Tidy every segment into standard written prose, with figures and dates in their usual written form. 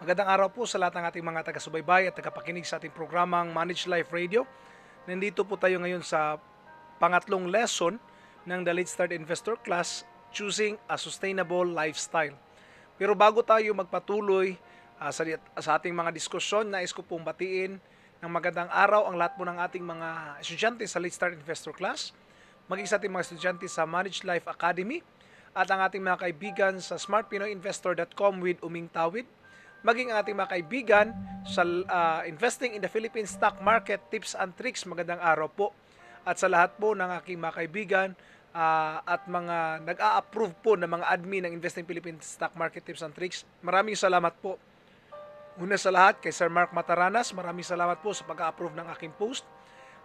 Magandang araw po sa lahat ng ating mga taga-subaybay at tagapakinig sa ating programang Manage Life Radio. Nandito po tayo ngayon sa pangatlong lesson ng The Late Start Investor Class, Choosing a Sustainable Lifestyle. Pero bago tayo magpatuloy sa ating mga diskusyon, nais ko pong batiin ng magandang araw ang lahat po ng ating mga estudyante sa Late Start Investor Class, maging sa ating mga estudyante sa Manage Life Academy, at ang ating mga kaibigan sa smartpinoyinvestor.com with Uming Tawid, maging ang ating mga kaibigan sa Investing in the Philippine Stock Market Tips and Tricks. Magandang araw po. At sa lahat po ng aking mga kaibigan at mga nag-a-approve po ng mga admin ng Investing Philippine Stock Market Tips and Tricks, maraming salamat po. Una sa lahat, kay Sir Mark Mataranas, maraming salamat po sa pag-a-approve ng aking post.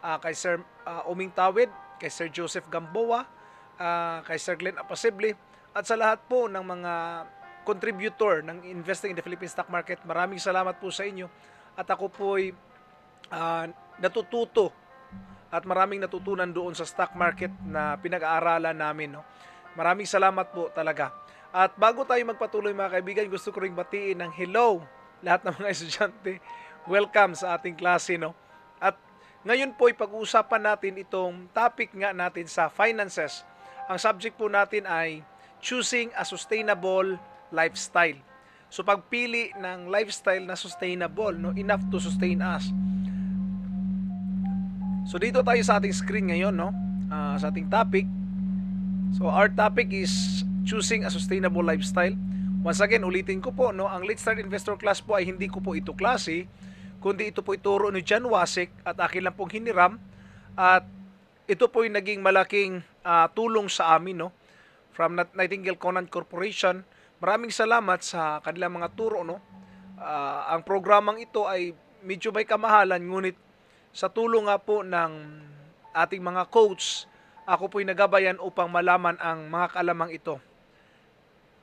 Kay Sir Uming Tawid, kay Sir Joseph Gamboa, kay Sir Glenn Apasible, at sa lahat po ng mga contributor ng Investing in the Philippine Stock Market, maraming salamat po sa inyo. At ako po'y natututo at maraming natutunan doon sa stock market na pinag-aaralan namin. No? Maraming salamat po talaga. At bago tayo magpatuloy mga kaibigan, gusto ko ring batiin ng hello lahat ng mga estudyante. Welcome sa ating klase. No? At ngayon po'y pag-uusapan natin itong topic nga natin sa finances. Ang subject po natin ay choosing a sustainable lifestyle. So pagpili ng lifestyle na sustainable, no, enough to sustain us. So dito tayo sa ating screen ngayon, no, sa ating topic. So our topic is choosing a sustainable lifestyle. Once again, ulitin ko po, no, ang Late Start Investor Class po ay hindi ko po ito klase, kundi ito po ituro ni John Wasik at akin lang pong hiniram. At ito po yung naging malaking tulong sa amin, no, from Nightingale Conant Corporation. Maraming salamat sa kanilang mga turo, no. Ang programang ito ay medyo may kamahalan, ngunit sa tulong nga po ng ating mga coach, ako po'y nagabayan upang malaman ang mga kaalamang ito.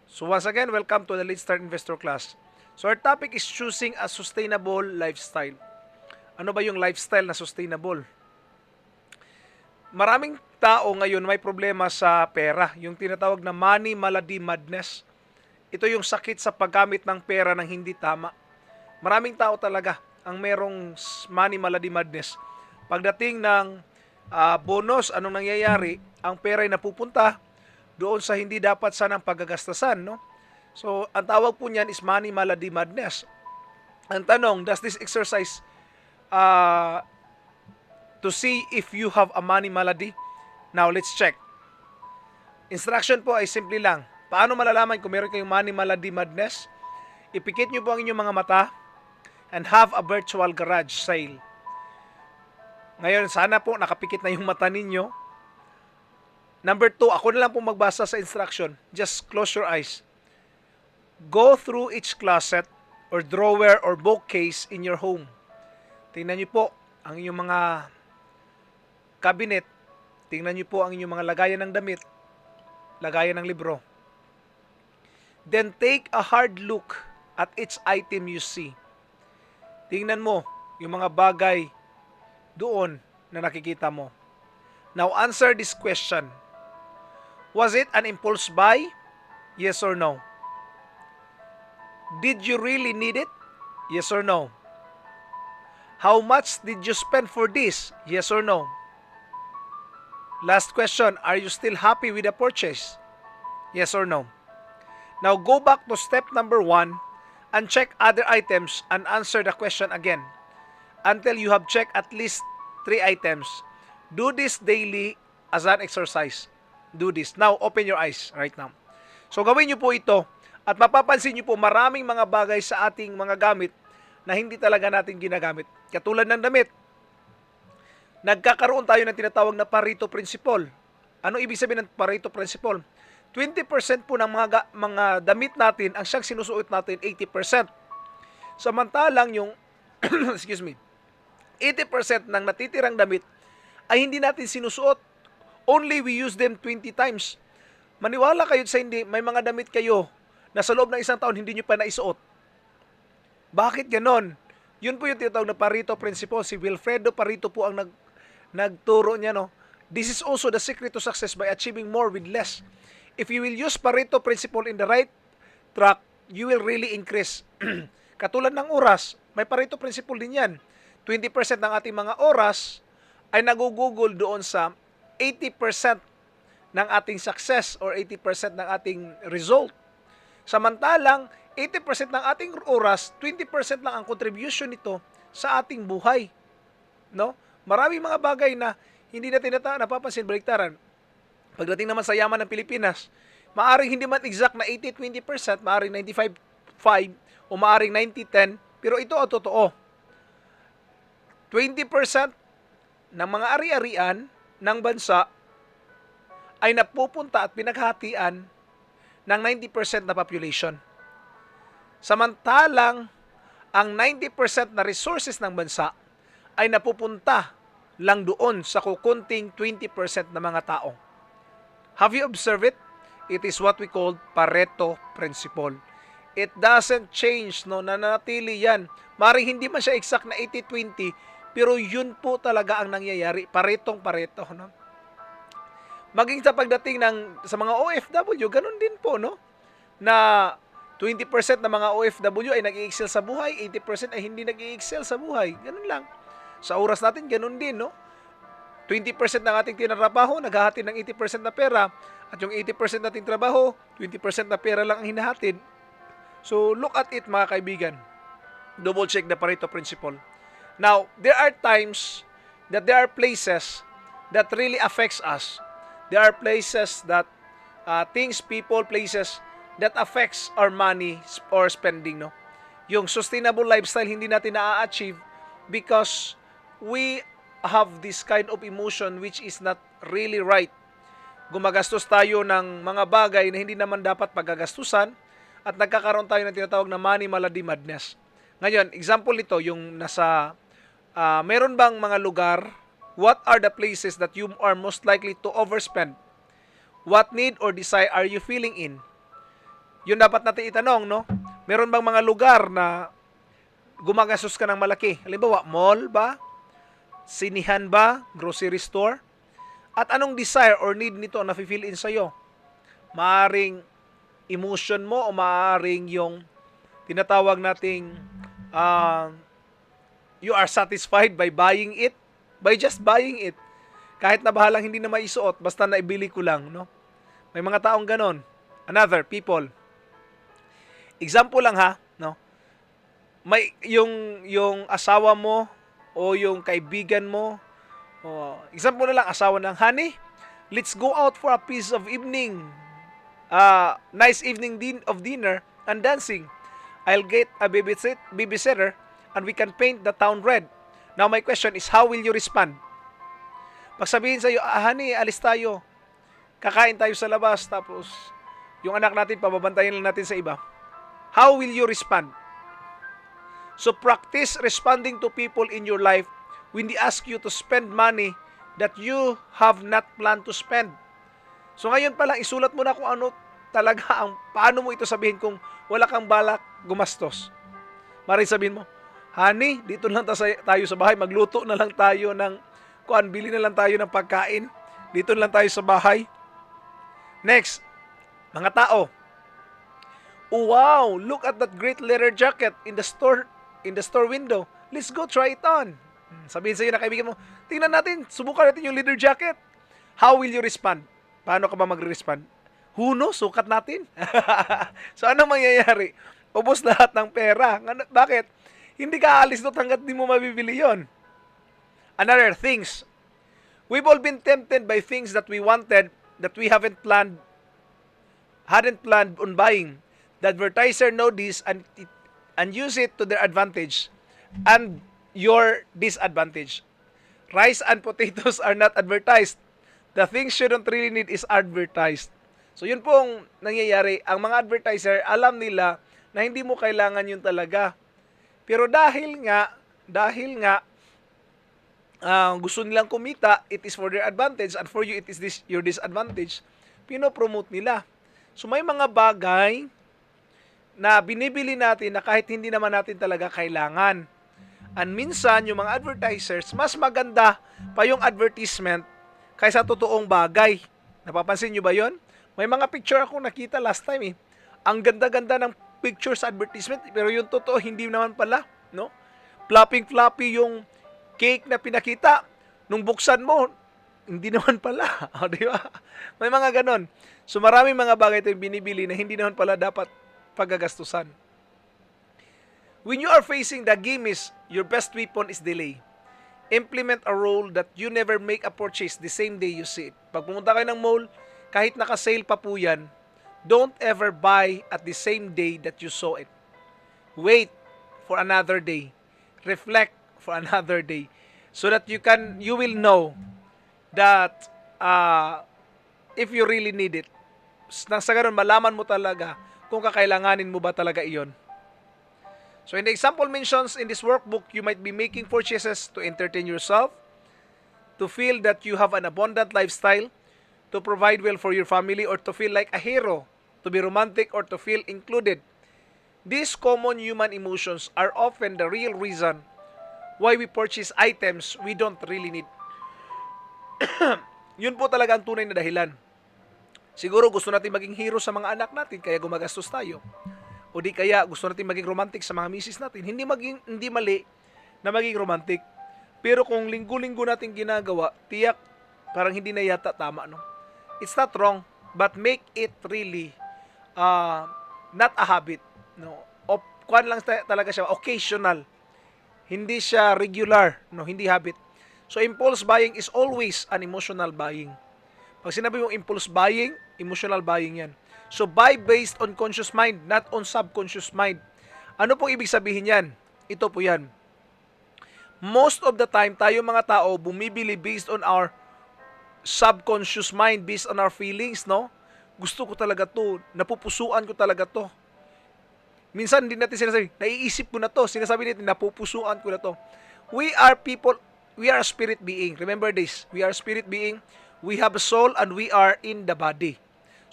So once again, welcome to the Late Start Investor Class. So our topic is choosing a sustainable lifestyle. Ano ba yung lifestyle na sustainable? Maraming tao ngayon may problema sa pera, yung tinatawag na money malady madness. Ito yung sakit sa paggamit ng pera ng hindi tama. Maraming tao talaga ang merong money malady madness. Pagdating ng bonus, anong nangyayari? Ang pera ay napupunta doon sa hindi dapat sanang paggagastasan, no? So, ang tawag po niyan is money malady madness. Ang tanong, does this exercise to see if you have a money malady? Now, let's check. Instruction po ay simple lang. Paano malalaman kung meron kayong money malady madness? Ipikit nyo po ang inyong mga mata and have a virtual garage sale. Ngayon, sana po nakapikit na yung mata ninyo. Number 2, ako na lang po magbasa sa instruction. Just close your eyes. Go through each closet or drawer or bookcase in your home. Tingnan nyo po ang inyong mga cabinet. Tingnan nyo po ang inyong mga lagayan ng damit, lagayan ng libro. Then take a hard look at each item you see. Tingnan mo yung mga bagay doon na nakikita mo. Now answer this question. Was it an impulse buy? Yes or no? Did you really need it? Yes or no? How much did you spend for this? Yes or no? Last question, are you still happy with the purchase? Yes or no? Now go back to step number 1 and check other items and answer the question again until you have checked at least 3 items. Do this daily as an exercise. Do this. Now, open your eyes right now. So gawin nyo po ito at mapapansin nyo po maraming mga bagay sa ating mga gamit na hindi talaga natin ginagamit. Katulad ng damit. Nagkakaroon tayo ng tinatawag na Pareto Principle. Ano ibig sabihin ng Pareto Principle? 20% po ng mga damit natin, ang siyang sinusuot natin, 80%. Samantalang yung, excuse me, 80% ng natitirang damit ay hindi natin sinusuot. Only we use them 20 times. Maniwala kayo sa hindi, may mga damit kayo na sa loob ng isang taon hindi nyo pa naisuot. Bakit ganon? Yun po yung tinatawag na Pareto Principle. Si Wilfredo Pareto po ang nagturo niya, no? This is also the secret to success by achieving more with less. If you will use Pareto Principle in the right track, you will really increase. Katulad ng oras, may Pareto principle din yan. 20% ng ating mga oras ay nagugugol doon sa 80% ng ating success or 80% ng ating result. Samantalang, 80% ng ating oras, 20% lang ang contribution nito sa ating buhay. No? Maraming mga bagay na hindi natin napapansin, baliktaran. Pagdating naman sa yaman ng Pilipinas, maaring hindi man exact na 80-20%, maaring 95-5 o maaring 90-10, pero ito ang totoo. 20% ng mga ari-arian ng bansa ay napupunta at pinaghatian ng 90% na population. Samantalang, ang 90% na resources ng bansa ay napupunta lang doon sa kukunting 20% na mga tao. Have you observed it? It is what we call Pareto principle. It doesn't change, no? Nananatili yan. Maring hindi man siya exact na 80-20, pero yun po talaga ang nangyayari. Paretong pareto, no? Maging sa pagdating sa mga OFW, ganun din po, no? Na 20% ng mga OFW ay nag-i-excel sa buhay, 80% ay hindi nag-i-excel sa buhay. Ganun lang. Sa oras natin, ganun din, no? 20% ng ating tinrabaho, naghahati ng 80% na pera, at yung 80% nating trabaho, 20% na pera lang ang hinahatid. So, look at it, mga kaibigan. Double check the Pareto principle. Now, there are times that there are places that really affects us. There are places that things, people, places that affects our money or spending, no? Yung sustainable lifestyle hindi natin na-achieve because we have this kind of emotion which is not really right. Gumagastos tayo ng mga bagay na hindi naman dapat paggagastusan at nagkakaroon tayo ng tinatawag na money malady madness. Ngayon, example nito, yung nasa meron bang mga lugar, what are the places that you are most likely to overspend? What need or desire are you feeling in? Yun dapat natin itanong, no? Meron bang mga lugar na gumagastos ka ng malaki? Halimbawa, mall ba? Sinihan ba? Grocery store? At anong desire or need nito na feel in sa'yo? Maaring emotion mo o maaring yung tinatawag nating you are satisfied by buying it, by just buying it. Kahit na bahalang hindi na maisuot, basta naibili ko lang, no? May mga taong ganon. Another, people. Example lang ha, no? May yung asawa mo o yung kaibigan mo, example na lang, asawa ng, honey, let's go out for a piece of evening, nice evening of dinner and dancing. I'll get a babysitter and we can paint the town red. Now my question is, how will you respond? Pag sabihin sa'yo, honey, alis tayo, kakain tayo sa labas, tapos yung anak natin, pababantayan lang natin sa iba. How will you respond? So practice responding to people in your life when they ask you to spend money that you have not planned to spend. So ngayon pa lang, isulat mo na kung ano talaga paano mo ito sabihin kung wala kang balak gumastos. Maring sabihin mo, honey, dito lang tayo sa bahay, magluto na lang tayo bili na lang tayo ng pagkain, dito na lang tayo sa bahay. Next, mga tao, oh, wow, look at that great leather jacket in the store window. Let's go try it on. Sabihin sa'yo na kaibigan mo, tingnan natin, subukan natin yung leather jacket. How will you respond? Paano ka ba magre-respond? Who knows? Sukat natin. So, anong mangyayari? Ubos lahat ng pera. Bakit? Hindi ka aalis doon hanggat di mo mabibili yon. Another things, we've all been tempted by things that we wanted that we hadn't planned on buying. The advertiser know this and use it to their advantage and your disadvantage. Rice and potatoes are not advertised. The things you don't really need is advertised. So yun pong nangyayari. Ang mga advertiser, alam nila na hindi mo kailangan yun talaga. Pero dahil nga gusto nilang kumita, it is for their advantage, and for you, it is your disadvantage. Pinopromote nila. So may mga bagay na binibili natin na kahit hindi naman natin talaga kailangan. And minsan, yung mga advertisers, mas maganda pa yung advertisement kaysa totoong bagay. Napapansin nyo ba yon? May mga picture akong nakita last time eh. Ang ganda-ganda ng picture sa advertisement, pero yung totoo, hindi naman pala, no? Floppy yung cake na pinakita. Nung buksan mo, hindi naman pala. O, di ba? May mga ganon. So, maraming mga bagay tayong binibili na hindi naman pala dapat paggagastusan. When you are facing the gimmicks, your best weapon is delay. Implement a rule that you never make a purchase the same day you see it. Pag pumunta kayo ng mall, kahit naka-sale pa po yan, don't ever buy at the same day that you saw it. Wait for another day. Reflect for another day. So that you will know that if you really need it. Sa ganun, malaman mo talaga kung kakailanganin mo ba talaga iyon. So in the example mentions in this workbook, you might be making purchases to entertain yourself, to feel that you have an abundant lifestyle, to provide well for your family, or to feel like a hero, to be romantic, or to feel included. These common human emotions are often the real reason why we purchase items we don't really need. Yun po talaga ang tunay na dahilan. Siguro gusto natin maging hero sa mga anak natin, kaya gumagastos tayo. O di kaya gusto natin maging romantic sa mga misis natin. Hindi mali na maging romantic. Pero kung linggo-linggo natin ginagawa, tiyak parang hindi na yata tama, no? It's not wrong, but make it really not a habit, no? O kuan lang talaga siya, occasional. Hindi siya regular, no? Hindi habit. So impulse buying is always an emotional buying. Pag sinabi mong impulse buying, emotional buying 'yan. So buy based on conscious mind, not on subconscious mind. Ano pong ibig sabihin 'yan? Ito po 'yan. Most of the time, tayo mga tao bumibili based on our subconscious mind, based on our feelings, no? Gusto ko talaga 'to, napupusuan ko talaga 'to. Minsan hindi natin sinasabi, naiisip ko na to. Sinasabi natin, napupusuan ko na to. We are people, we are a spirit being. Remember this, we are a spirit being. We have a soul and we are in the body.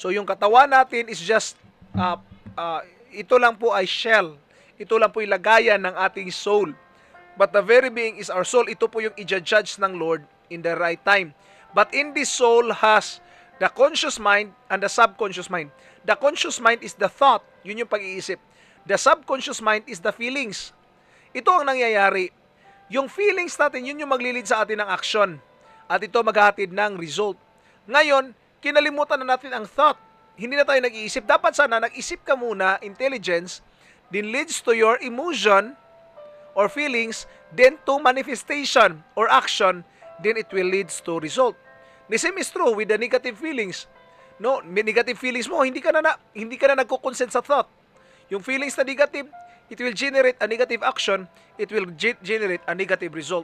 So yung katawan natin is just, ito lang po ay shell. Ito lang po yung lagayan ng ating soul. But the very being is our soul. Ito po yung i-judge ng Lord in the right time. But in this soul has the conscious mind and the subconscious mind. The conscious mind is the thought. Yun yung pag-iisip. The subconscious mind is the feelings. Ito ang nangyayari. Yung feelings natin, yun yung maglilid sa atin ng action. At ito maghahatid ng result. Ngayon, kinalimutan na natin ang thought. Hindi na tayo nag-iisip. Dapat sana, nag-isip ka muna, intelligence, then leads to your emotion or feelings, then to manifestation or action, then it will leads to result. The same is true with the negative feelings. No, may negative feelings mo, hindi ka na nagko-consent sa thought. Yung feelings na negative, it will generate a negative action, it will generate a negative result.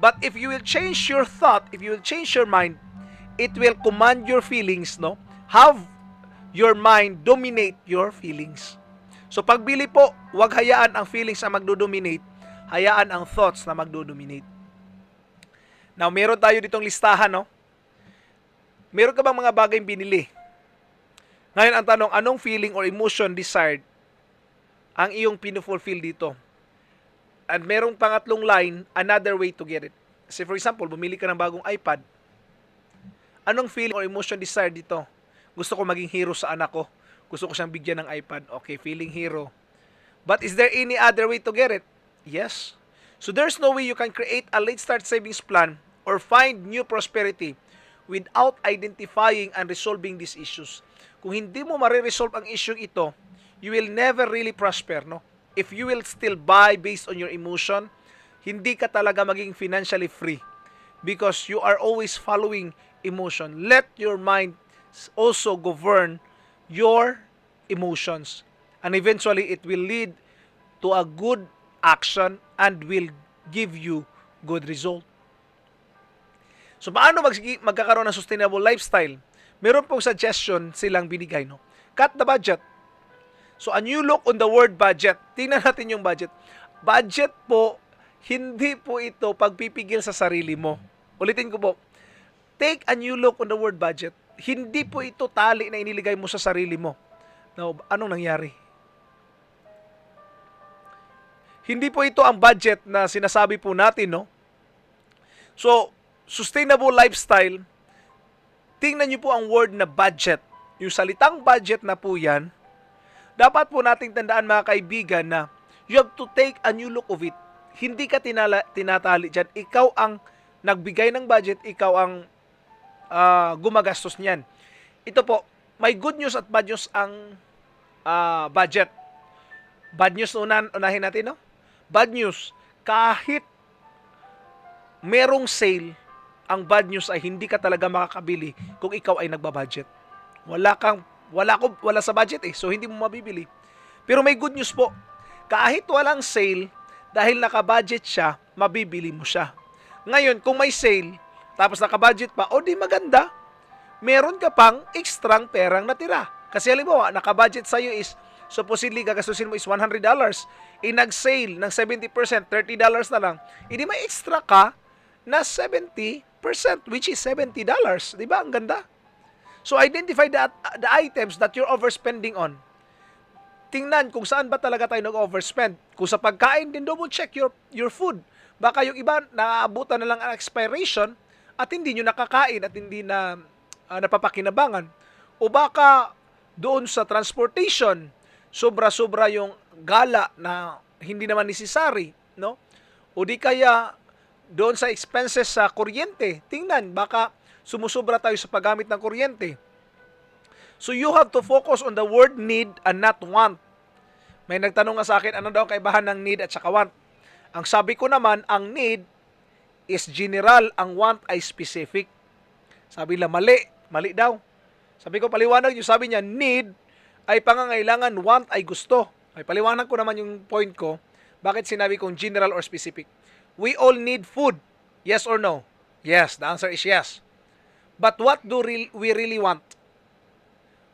But if you will change your thought, if you will change your mind, it will command your feelings, no? Have your mind dominate your feelings. So pagbili po, huwag hayaan ang feelings na magdo-dominate, hayaan ang thoughts na magdo-dominate. Now, meron tayo ditong listahan, no? Meron ka bang mga bagay binili? Ngayon ang tanong, anong feeling or emotion desired ang iyong pinufulfill dito? And merong pangatlong line, another way to get it. Say for example, bumili ka ng bagong iPad. Anong feeling or emotion desired dito? Gusto ko maging hero sa anak ko. Gusto ko siyang bigyan ng iPad. Okay, feeling hero. But is there any other way to get it? Yes. So there's no way you can create a late start savings plan or find new prosperity without identifying and resolving these issues. Kung hindi mo mariresolve ang issue ito, you will never really prosper, no? If you will still buy based on your emotion, hindi ka talaga maging financially free because you are always following emotion. Let your mind also govern your emotions, and eventually it will lead to a good action and will give you good result. So paano magkakaroon ng sustainable lifestyle? Meron pong suggestion silang binigay, no? Cut the budget. So a new look on the word budget. Tingnan natin yung budget. Budget po, hindi po ito pagpipigil sa sarili mo. Ulitin ko po. Take a new look on the word budget. Hindi po ito tali na iniligay mo sa sarili mo. Now, anong nangyari? Hindi po ito ang budget na sinasabi po natin, no? So, sustainable lifestyle, tingnan niyo po ang word na budget. Yung salitang budget na po yan, dapat po nating tandaan mga kaibigan na you have to take a new look of it. Hindi ka tinatali dyan. Ikaw ang nagbigay ng budget, ikaw ang gumagastos niyan. Ito po, may good news at bad news ang budget. Bad news unahin natin, no? Bad news, kahit merong sale, ang bad news ay hindi ka talaga makakabili kung ikaw ay nagbabudget. Wala sa budget so hindi mo mabibili. Pero may good news po. Kahit walang sale, dahil nakabudget siya, mabibili mo siya. Ngayon, kung may sale, tapos nakabudget pa, di maganda. Meron ka pang ekstrang perang natira. Kasi halimbawa, nakabudget sa'yo is, supposedly gagastusin mo is $100. Nag-sale ng 70%, $30 na lang. Hindi may extra ka na 70%, which is $70. Di ba? Ang ganda. So, identify the items that you're overspending on. Tingnan kung saan ba talaga tayo nag-overspend. Kung sa pagkain, din double check your food. Baka yung iba, naaabutan na lang ang expiration at hindi nyo nakakain at hindi na napapakinabangan. O baka doon sa transportation, sobra-sobra yung gala na hindi naman necessary, no? O di kaya doon sa expenses sa kuryente. Tingnan, baka sumusobra tayo sa paggamit ng kuryente. So you have to focus on the word need and not want. May nagtanong nga sa akin, ano daw ang kaibahan ng need at saka want? Ang sabi ko naman, ang need is general, ang want ay specific. Sabi nila, mali daw. Sabi ko, paliwanag yung sabi niya, need ay pangangailangan, want ay gusto. Ay paliwanag ko naman yung point ko, bakit sinabi kong general or specific. We all need food. Yes or no? Yes, the answer is yes. But what do we really want?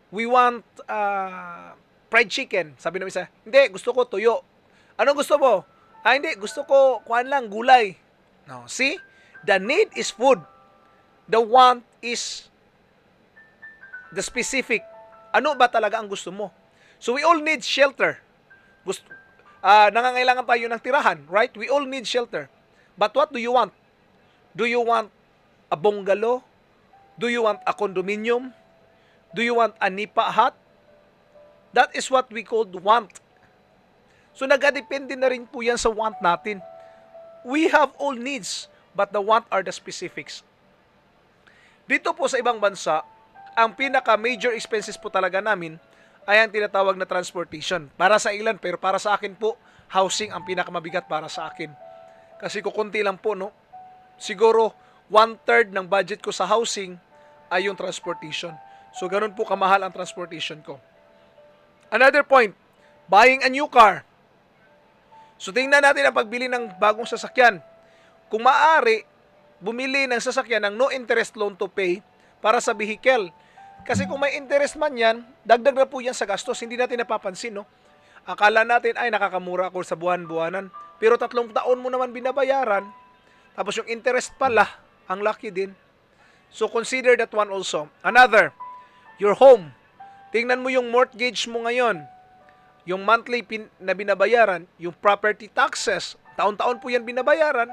We want fried chicken. Sabi ng isa, hindi, gusto ko tuyo. Anong gusto mo? Hindi, gusto ko, gulay. No, see? The need is food. The want is the specific. Ano ba talaga ang gusto mo? So we all need shelter. Nangangailangan tayo ng tirahan, right? We all need shelter. But what do you want? Do you want a bungalow? Do you want a condominium? Do you want a nipa hut? That is what we call want. So nagadepende na rin po yan sa want natin. We have all needs, but the want are the specifics. Dito po sa ibang bansa, ang pinaka-major expenses po talaga namin ay ang tinatawag na transportation. Para sa ilan, pero para sa akin po, housing ang pinakamabigat para sa akin. Kasi kukunti lang po, no? Siguro, 1/3 ng budget ko sa housing ay yung transportation. So, ganun po kamahal ang transportation ko. Another point, buying a new car. So, tingnan natin ang pagbili ng bagong sasakyan. Kung maaari, bumili ng sasakyan ng no interest loan to pay para sa vehicle. Kasi kung may interest man yan, dagdag na po yan sa gastos. Hindi natin napapansin, no? Akala natin, ay nakakamura ako sa buwan-buwanan. Pero 3 taon mo naman binabayaran. Tapos yung interest pala, ang laki din. So consider that one also. Another, your home. Tingnan mo yung mortgage mo ngayon. Yung monthly na binabayaran, yung property taxes. Taon-taon po yan binabayaran.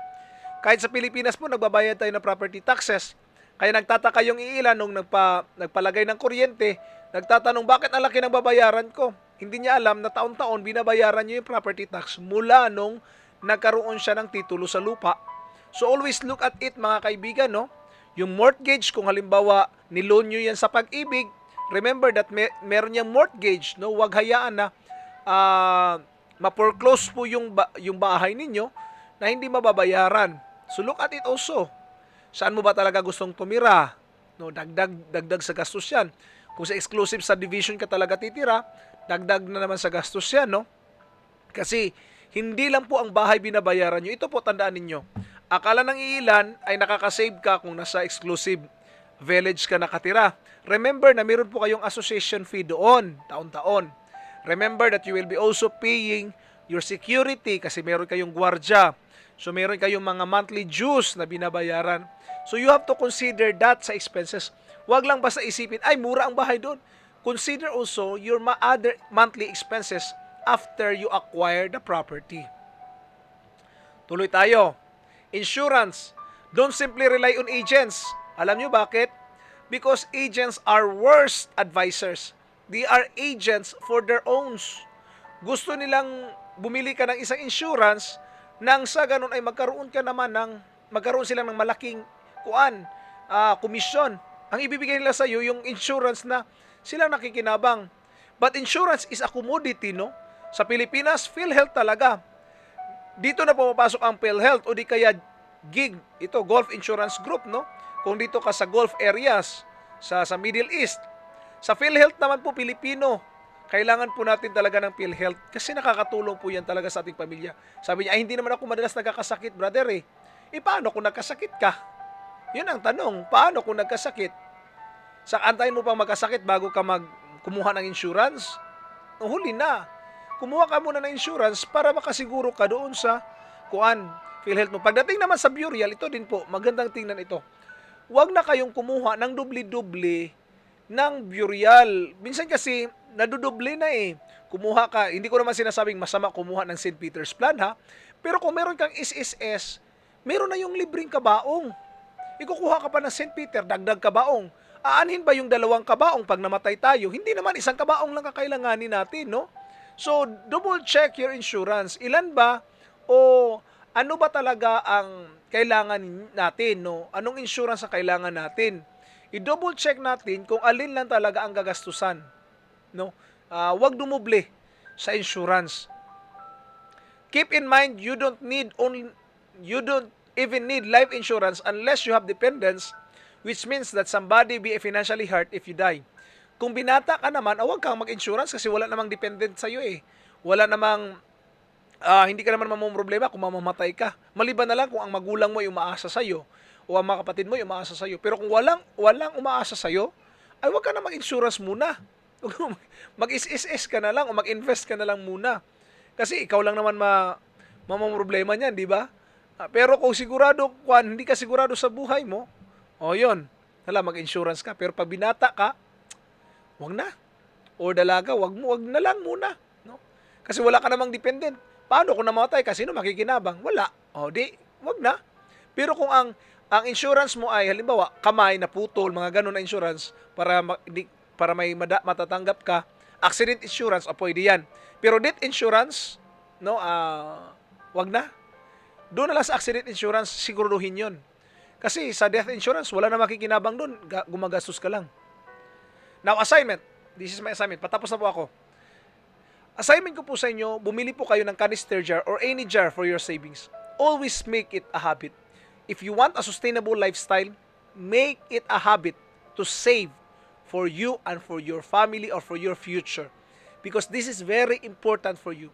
Kahit sa Pilipinas po, nagbabayad tayo ng property taxes. Kaya nagtataka yung iilan nung nagpalagay ng kuryente, nagtatanong bakit ang laki ng babayaran ko. Hindi niya alam na taon-taon binabayaran niya yung property tax mula nung nagkaroon siya ng titulo sa lupa. So always look at it mga kaibigan, no? Yung mortgage, kung halimbawa niloan nyo yan sa Pag-ibig, remember that meron niyang mortgage, no? Huwag hayaan na ma-foreclose po yung bahay ninyo na hindi mababayaran. So look at it also. Saan mo ba talaga gustong tumira? No, dagdag sa gastos yan. Kung sa exclusive subdivision ka talaga titira, dagdag na naman sa gastos yan, no? Kasi hindi lang po ang bahay binabayaran nyo. Ito po, tandaan ninyo. Akala ng ilan ay nakakasave ka kung nasa exclusive village ka nakatira. Remember na meron po kayong association fee doon, taon-taon. Remember that you will be also paying your security kasi meron kayong gwardya. So meron kayong mga monthly dues na binabayaran. So you have to consider that sa expenses. Huwag lang basta isipin, ay mura ang bahay doon. Consider also your other monthly expenses after you acquire the property. Tuloy tayo. Insurance. Don't simply rely on agents. Alam nyo bakit? Because agents are worst advisors. They are agents for their owns. Gusto nilang bumili ka ng isang insurance nang sa ganun ay magkaroon sila ng malaking komisyon. Ang ibibigay nila sa iyo yung insurance na sila nakikinabang. But insurance is a commodity, no? Sa Pilipinas, PhilHealth talaga. Dito na pumapasok ang PhilHealth o di kaya GIG, ito, Gulf Insurance Group, no? Kung dito ka sa Gulf areas, sa Middle East. Sa PhilHealth naman po, Pilipino. Kailangan po natin talaga ng PhilHealth kasi nakakatulong po yan talaga sa ating pamilya. Sabi niya, ay hindi naman ako madalas nagkakasakit, brother eh. Paano kung nagkasakit ka? Yun ang tanong, paano kung nagkasakit? Sa antayin mo pang magkasakit bago ka kumuha ng insurance? Huli na. Kumuha ka muna ng insurance para makasiguro ka doon sa PhilHealth mo. Pagdating naman sa burial, ito din po, magandang tingnan ito. Huwag na kayong kumuha ng dubli-dubli ng burial. Minsan kasi, nadudoble na eh. Kumuha ka, hindi ko naman sinasabing masama kumuha ng St. Peter's Plan ha, pero kung meron kang SSS, meron na yung libreng kabaong. Ikukuha ka pa ng St. Peter, dagdag kabaong. Aanhin ba yung 2 kabaong pag namatay tayo? Hindi naman, 1 kabaong lang kakailanganin natin, no? So, double check your insurance. Ilan ba o ano ba talaga ang kailangan natin, no? Anong insurance ang kailangan natin? I-double check natin kung alin lang talaga ang gagastusan, no? Wag dumuble sa insurance. Keep in mind, you don't even need life insurance unless you have dependents, which means that somebody be financially hurt if you die. Kung binata ka naman, huwag kang mag-insurance kasi wala namang dependent sa'yo eh. Wala namang, hindi ka naman mamumroblema kung mamamatay ka. Maliban na lang kung ang magulang mo ay umaasa sa'yo o ang mga kapatid mo ay umaasa sa'yo. Pero kung walang umaasa sa'yo, ay huwag ka na mag-insurance muna. Mag-SS ka na lang o mag-invest ka na lang muna. Kasi ikaw lang naman mamumroblema niyan, di ba? Pero kung hindi ka sigurado sa buhay mo, yun, mag-insurance ka. Pero pag binata ka, wag na. O dalaga, wag na lang muna, no? Kasi wala ka namang dependent. Paano kung namatay ka, sino makikinabang? Wala. Wag na. Pero kung ang insurance mo ay halimbawa kamay na putol, mga ganun na insurance para may matatanggap ka, accident insurance, pwede yan. Pero death insurance, no, wag na. Doon na lang sa accident insurance, siguruhin yon. Kasi sa death insurance, wala na makikinabang doon, gumagastos ka lang. Now, assignment. This is my assignment. Patapos na po ako. Assignment ko po sa inyo, bumili po kayo ng canister jar or any jar for your savings. Always make it a habit. If you want a sustainable lifestyle, make it a habit to save for you and for your family or for your future. Because this is very important for you.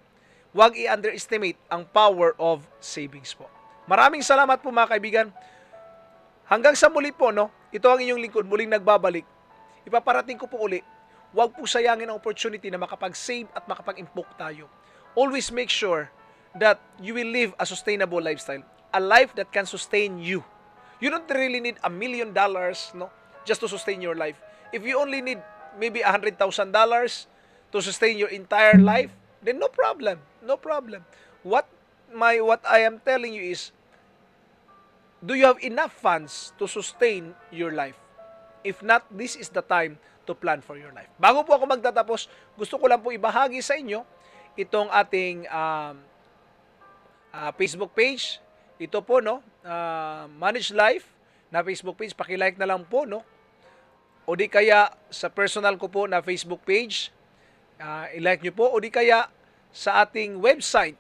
Huwag i-underestimate ang power of savings po. Maraming salamat po mga kaibigan. Hanggang sa muli po, no? Ito ang inyong lingkod, muling nagbabalik. Ipaparating ko po uli, huwag po sayangin ang opportunity na makapag-save at makapag-impok tayo. Always make sure that you will live a sustainable lifestyle. A life that can sustain you. You don't really need $1 million, no? Just to sustain your life. If you only need maybe $100,000 to sustain your entire life, then no problem. No problem. What I am telling you is, do you have enough funds to sustain your life? If not, this is the time to plan for your life. Bago po ako magtatapos, gusto ko lang po ibahagi sa inyo itong ating Facebook page. Ito po, no, Manage Life na Facebook page. Paki-like na lang po, no? O di kaya sa personal ko po na Facebook page, i-like nyo po. O di kaya sa ating website.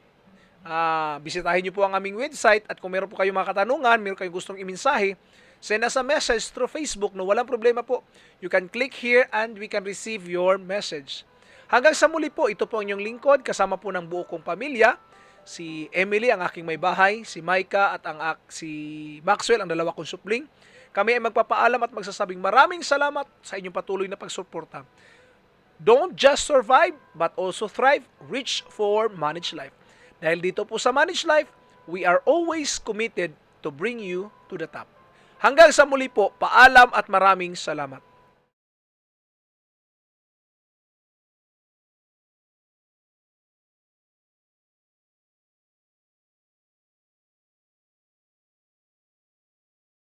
Bisitahin nyo po ang aming website at kung meron po kayong mga katanungan, meron kayong gustong imensahe, send us a message through Facebook. No, walang problema po. You can click here and we can receive your message. Hanggang sa muli po, ito po ang inyong lingkod, kasama po ng buo kong pamilya. Si Emily, ang aking may bahay, si Micah at si Maxwell, ang dalawa kong supling. Kami ay magpapaalam at magsasabing maraming salamat sa inyong patuloy na pagsuporta. Don't just survive, but also thrive. Reach for Manage Life. Dahil dito po sa Manage Life, we are always committed to bring you to the top. Hanggang sa muli po, paalam at maraming salamat.